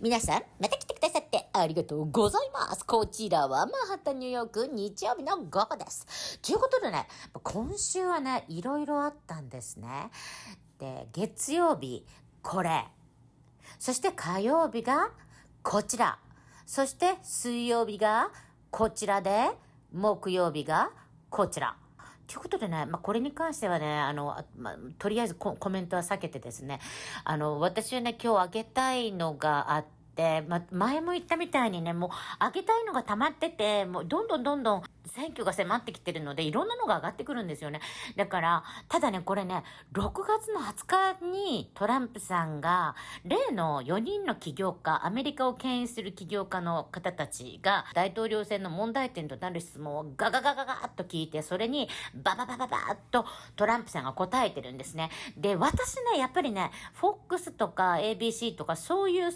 皆さん、また来てくださってありがとうございます。こちらはマンハッタンニューヨーク日曜日の午後です。ということでね、今週はね、いろいろあったんですね。で、月曜日、これ。そして火曜日がこちら。そして水曜日がこちらで、木曜日がこちら。ということでね、これに関してはね、とりあえずコメントは避けてですね、私はね、今日あげたいのがあって、前も言ったみたいにね、もうあげたいのが溜まってて、もうどんどん選挙が迫ってきてるので、いろんなのが上がってくるんですよね。だから、ただね、これね、6月の20日にトランプさんが、例の4人の起業家、アメリカを牽引する起業家の方たちが、大統領選の問題点となる質問をガガッと聞いて、それにバッとトランプさんが答えてるんですね。で、私ね、やっぱりね、FOX とか ABC とかそういう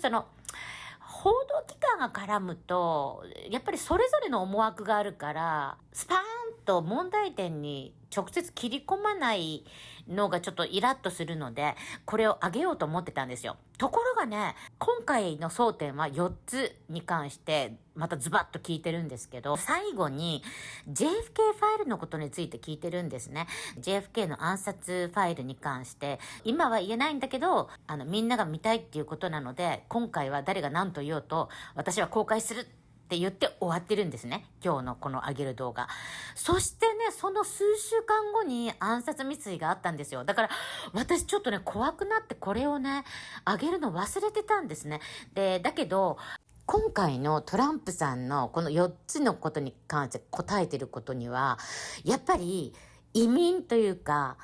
報道機関が絡むと、やっぱりそれぞれの思惑があるから、スパーンと問題点に直接切り込まないのがちょっとイラッとするので、これを上げようと思ってたんですよ。ところがね、今回の争点は4つに関してまたズバッと聞いてるんですけど、最後に Jfk ファイルのことについて聞いてるんですね。Jfk の暗殺ファイルに関して今は言えないんだけど、みんなが見たいっていうことなので、今回は誰が何と言おうと私は公開するって言って終わってるんですね。今日のこの上げる動画。そしてね、その数週間後に暗殺未遂があったんですよ。だから私ちょっとね、怖くなってこれをね、上げるの忘れてたんですね。で、だけど、今回のトランプさんのこの4つのことに関して答えてることには、やっぱり移民というか、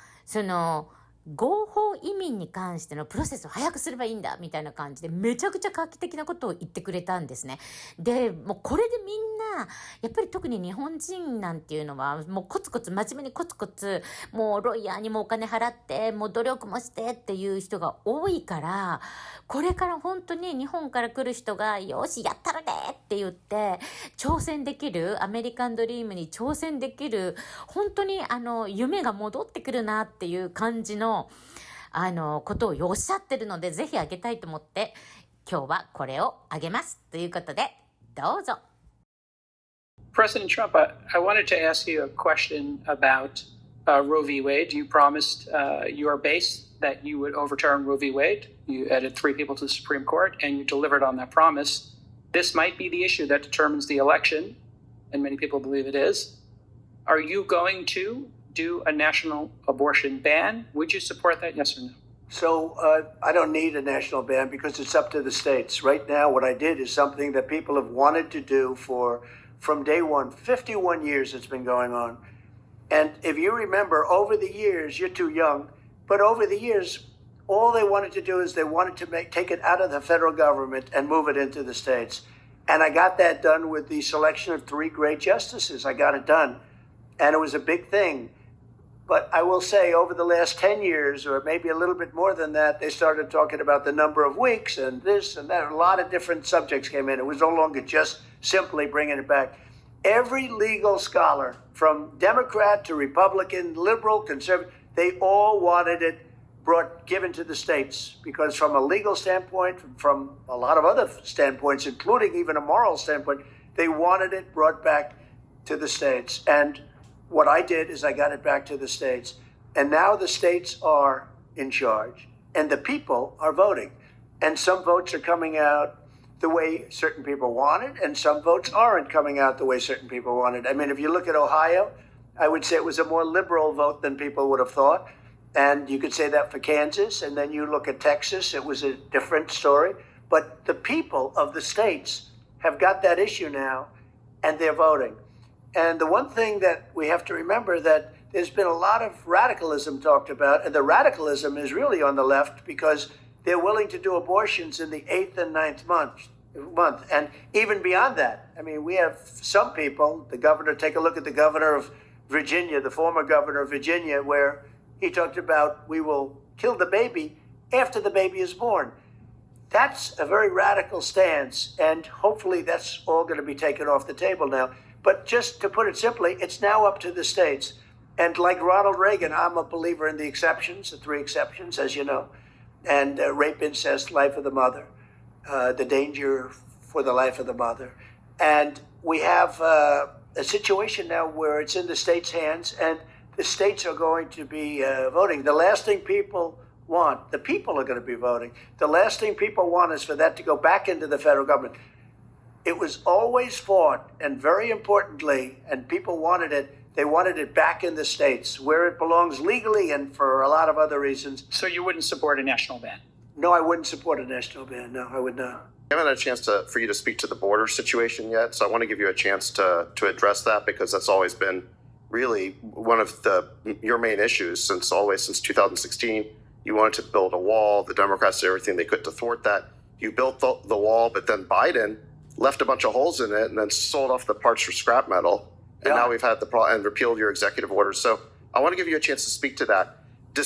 合法移民に関してのプロセスを早くすればいいんだみたいな感じでめちゃくちゃ画期的なことを言ってくれたんですね。で、もうこれでみんなやっぱり特に日本人なんていうのはもうコツコツ真面目にコツコツもうロイヤーにもお金払ってもう努力もしてっていう人が多いから、これから本当に日本から来る人がよしやったらねって言って挑戦できる、アメリカンドリームに挑戦できる、本当に夢が戻ってくるなっていう感じのことをおっしゃってるので、ぜひあげたいと思って今日はこれをあげますということで、どうぞ。President Trump, I wanted to ask you a question about Roe v. Wade. You promised your base that you would overturn Roe v. Wade. You added 3 people to the Supreme Court, and you delivered on that promise. This might be the issue that determines the election, and many people believe it is. Are you going to do a national abortion ban? Would you support that, yes or no? So I don't need a national ban because it's up to the states. Right now, what I did is something that people have wanted to do from day one. 51 years it's been going on. And if you remember, over the years, you're too young, but over the years, all they wanted to do is they wanted to take it out of the federal government and move it into the states. And I got that done with the selection of 3 great justices. I got it done. And it was a big thing. But I will say over the last 10 years, or maybe a little bit more than that, they started talking about the number of weeks and this and that. A lot of different subjects came in. It was no longer just simply bringing it back. Every legal scholar, from Democrat to Republican, liberal, conservative, they all wanted it given to the states, because from a legal standpoint, from a lot of other standpoints, including even a moral standpoint, they wanted it brought back to the states. And what I did is I got it back to the states. And now the states are in charge, and the people are voting. And some votes are coming out the way certain people wanted, and some votes aren't coming out the way certain people wanted. I mean, if you look at Ohio, I would say it was a more liberal vote than people would have thought. And you could say that for Kansas. And then you look at Texas, it was a different story. But the people of the states have got that issue now, and they're voting. And the one thing that we have to remember, that there's been a lot of radicalism talked about, and the radicalism is really on the left because they're willing to do abortions in the 8th and 9th month, and even beyond that. I mean, we have some people, the governor, take a look at the governor of Virginia, the former governor of Virginia, where he talked about we will kill the baby after the baby is born. That's a very radical stance, and hopefully that's all going to be taken off the table now. But just to put it simply, it's now up to the states. And like Ronald Reagan, I'm a believer in the exceptions, the 3 exceptions, as you know, and rape, incest, life of the mother. the danger for the life of the mother. And we have a situation now where it's in the states' hands, and the states are going to be voting. The last thing people want, the people are going to be voting. The last thing people want is for that to go back into the federal government. It was always fought, and very importantly, and people wanted it, they wanted it back in the states where it belongs legally and for a lot of other reasons. So you wouldn't support a national ban? No, I wouldn't support a national ban. No, I would not. I haven't had a chance for you to speak to the border situation yet, so I want to give you a chance to address that, because that's always been really one of your main issues since 2016. You wanted to build a wall. The Democrats did everything they could to thwart that. You built the wall, but then Biden left a bunch of holes in it and then sold off the parts for scrap metal. And now we've had and repealed your executive orders. So I want to give you a chance to speak to that.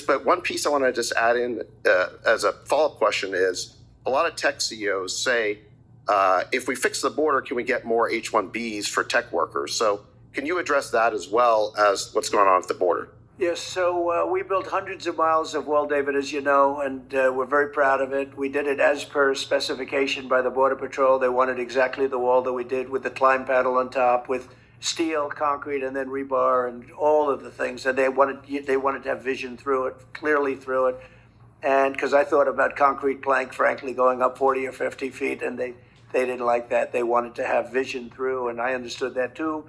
But one piece I want to just add in as a follow-up question is, a lot of tech CEOs say, if we fix the border, can we get more H-1Bs for tech workers? So can you address that as well as what's going on at the border? Yes, so we built hundreds of miles of wall, David, as you know, and we're very proud of it. We did it as per specification by the Border Patrol. They wanted exactly the wall that we did, with the climb paddle on top, with steel, concrete, and then rebar, and all of the things. And they wanted to have vision through it, clearly through it. And because I thought about concrete plank, frankly, going up 40 or 50 feet, and they didn't like that. They wanted to have vision through, and I understood that too.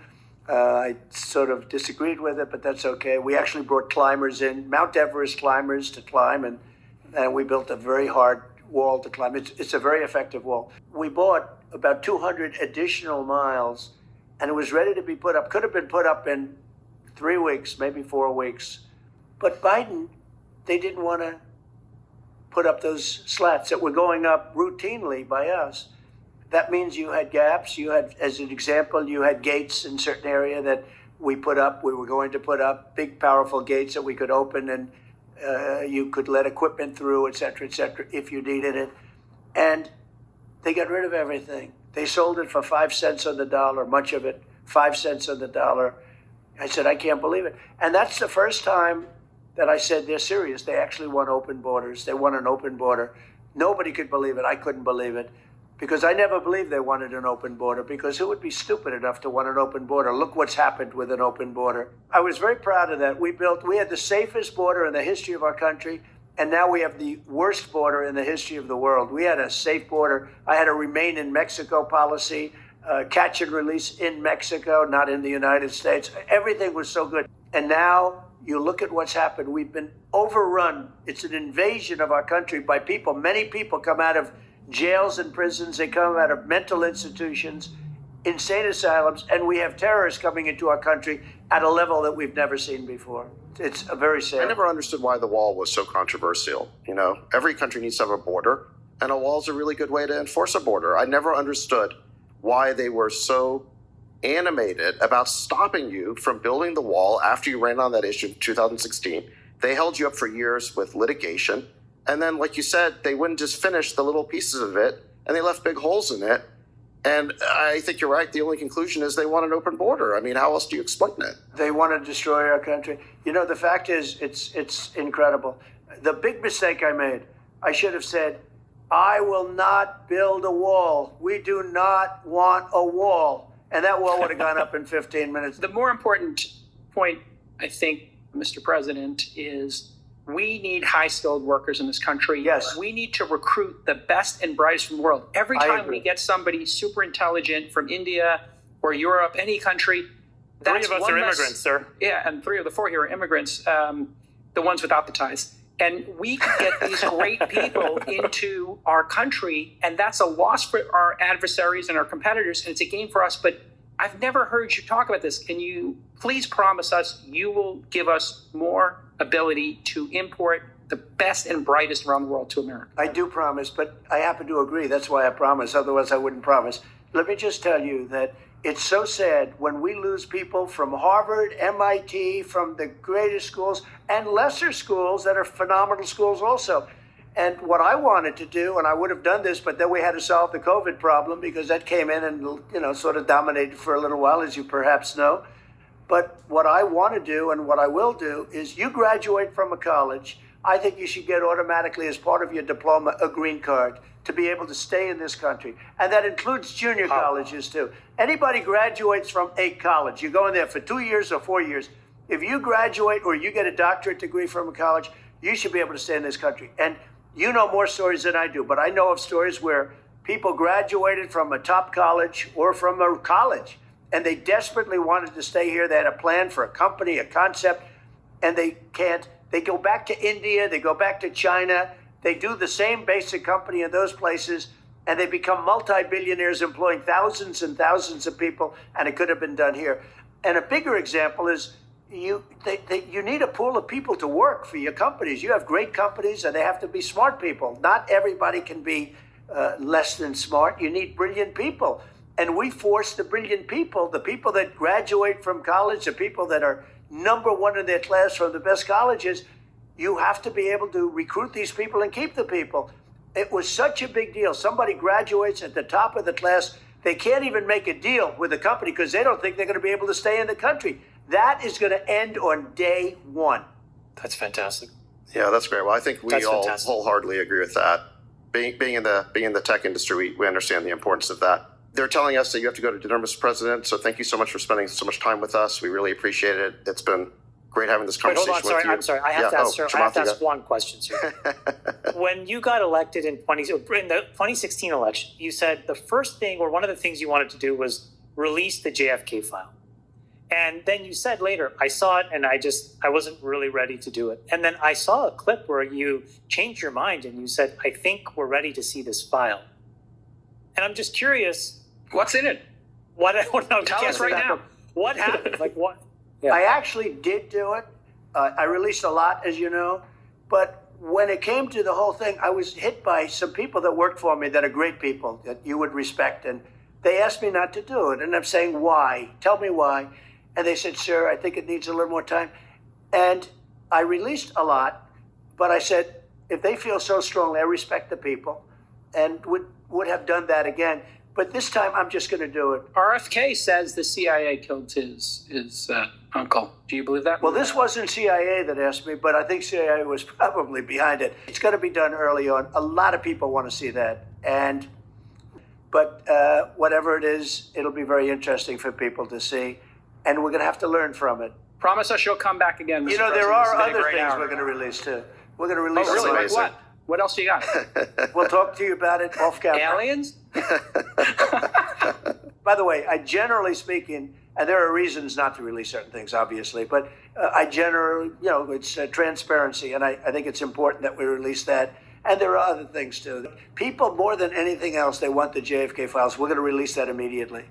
I sort of disagreed with it, but that's okay. We actually brought climbers in, Mount Everest climbers, to climb, and we built a very hard wall to climb. It's a very effective wall. We bought about 200 additional miles, and it was ready to be put up. Could have been put up in 3 weeks, maybe 4 weeks. But Biden, they didn't want to put up those slats that were going up routinely by us. That means you had gaps. You had, as an example, you had gates in certain area that we put up. We were going to put up big, powerful gates that we could open, and you could let equipment through, et cetera, if you needed it. And they got rid of everything. They sold it for 5 cents on the dollar, much of it, 5 cents on the dollar. I said, I can't believe it. And that's the first time that I said they're serious. They actually want open borders. They want an open border. Nobody could believe it. I couldn't believe it. Because I never believed they wanted an open border, because who would be stupid enough to want an open border? Look what's happened with an open border. I was very proud of that. We had the safest border in the history of our country, and now we have the worst border in the history of the world. We had a safe border. I had a remain in Mexico policy, catch and release in Mexico, not in the United States. Everything was so good. And now you look at what's happened. We've been overrun. It's an invasion of our country by people. Many people come out of jails and prisons. They come out of mental institutions, insane asylums, and we have terrorists coming into our country at a level that we've never seen before. It's a very sad. I never understood why the wall was so controversial. You know, every country needs to have a border, and a wall is a really good way to enforce a border. I never understood why they were so animated about stopping you from building the wall after you ran on that issue in 2016. They held you up for years with litigation. And then, like you said, they wouldn't just finish the little pieces of it, and they left big holes in it. And I think you're right. The only conclusion is they want an open border. I mean, how else do you explain it? They want to destroy our country. You know, the fact is, it's incredible. The big mistake I made, I should have said, I will not build a wall. We do not want a wall. And that wall would have gone up in 15 minutes. The more important point, I think, Mr. President, is we need high-skilled workers in this country. Yes. We need to recruit the best and brightest from the world. Every time we get somebody super intelligent from India or Europe, any country, that's 3 of us are immigrants, sir. Yeah, and 3 of the 4 here are immigrants, the ones without the ties. And we can get these great people into our country, and that's a loss for our adversaries and our competitors, and it's a gain for us. But I've never heard you talk about this. Can you please promise us you will give us more ability to import the best and brightest around the world to America? I do promise, but I happen to agree. That's why I promise. Otherwise, I wouldn't promise. Let me just tell you that it's so sad when we lose people from Harvard, MIT, from the greatest schools, and lesser schools that are phenomenal schools also. And what I wanted to do, and I would have done this, but then we had to solve the COVID problem because that came in and, you know, sort of dominated for a little while, as you perhaps know. But what I want to do and what I will do is you graduate from a college, I think you should get automatically as part of your diploma a green card. to be able to stay in this country. And that includes junior colleges too. Anybody graduates from a college, you go in there for 2 years or 4 years. If you graduate or you get a doctorate degree from a college, you should be able to stay in this country. And you know more stories than I do, but I know of stories where people graduated from a top college or from a college, and they desperately wanted to stay here. They had a plan for a company, a concept, and they can't. They go back to India, they go back to China, they do the same basic company in those places, and they become multi-billionaires employing thousands and thousands of people, and it could have been done here. And a bigger example is you need a pool of people to work for your companies. You have great companies, and they have to be smart people. Not everybody can be less than smart. You need brilliant people. And we force the brilliant people, the people that graduate from college, the people that are number one in their class from the best colleges, you have to be able to recruit these people and keep the people. It was such a big deal. Somebody graduates at the top of the class. They can't even make a deal with the company because they don't think they're going to be able to stay in the country. That is going to end on day one. That's fantastic. Yeah, that's great. Well, I think we That's all fantastic. wholeheartedly agree with that. Being in the tech industry, we understand the importance of that. They're telling us that you have to go to dinner, Mr. President. So thank you so much for spending so much time with us. We really appreciate it. It's been great having this Wait, conversation hold on. with you. I'm sorry. I have to ask, sir. I have to ask one question, sir. When you got elected in the 2016 election, you said the first thing or one of the things you wanted to do was release the JFK file. And then you said later, I saw it and I wasn't really ready to do it. And then I saw a clip where you changed your mind and you said, I think we're ready to see this file. And I'm just curious. What's in it? No, Tell us right now. What happened? Like what? Yeah. I actually did do it. I released a lot, as you know. But when it came to the whole thing, I was hit by some people that worked for me that are great people that you would respect. And they asked me not to do it. And I'm saying, why? Tell me why. And they said, sir, I think it needs a little more time. And I released a lot. But I said, if they feel so strongly, I respect the people and would have done that again. But this time, I'm just going to do it. RFK says the CIA killed his uncle. Do you believe that? Well, this wasn't CIA that asked me, but I think CIA was probably behind it. It's going to be done early on. A lot of people want to see that. But whatever it is, it'll be very interesting for people to see. And we're going to have to learn from it. Promise us you'll come back again, Mr. You know, President. there are This has been a other great things hour. we're going to release, too. We're going to release Oh, really? Like amazing. what? What else do you got? We'll talk to you about it off camera. Aliens? By the way, I generally speaking, and there are reasons not to release certain things, obviously, but I generally, it's transparency, and I think it's important that we release that. And there are other things, too. People, more than anything else, they want the JFK files. We're going to release that immediately.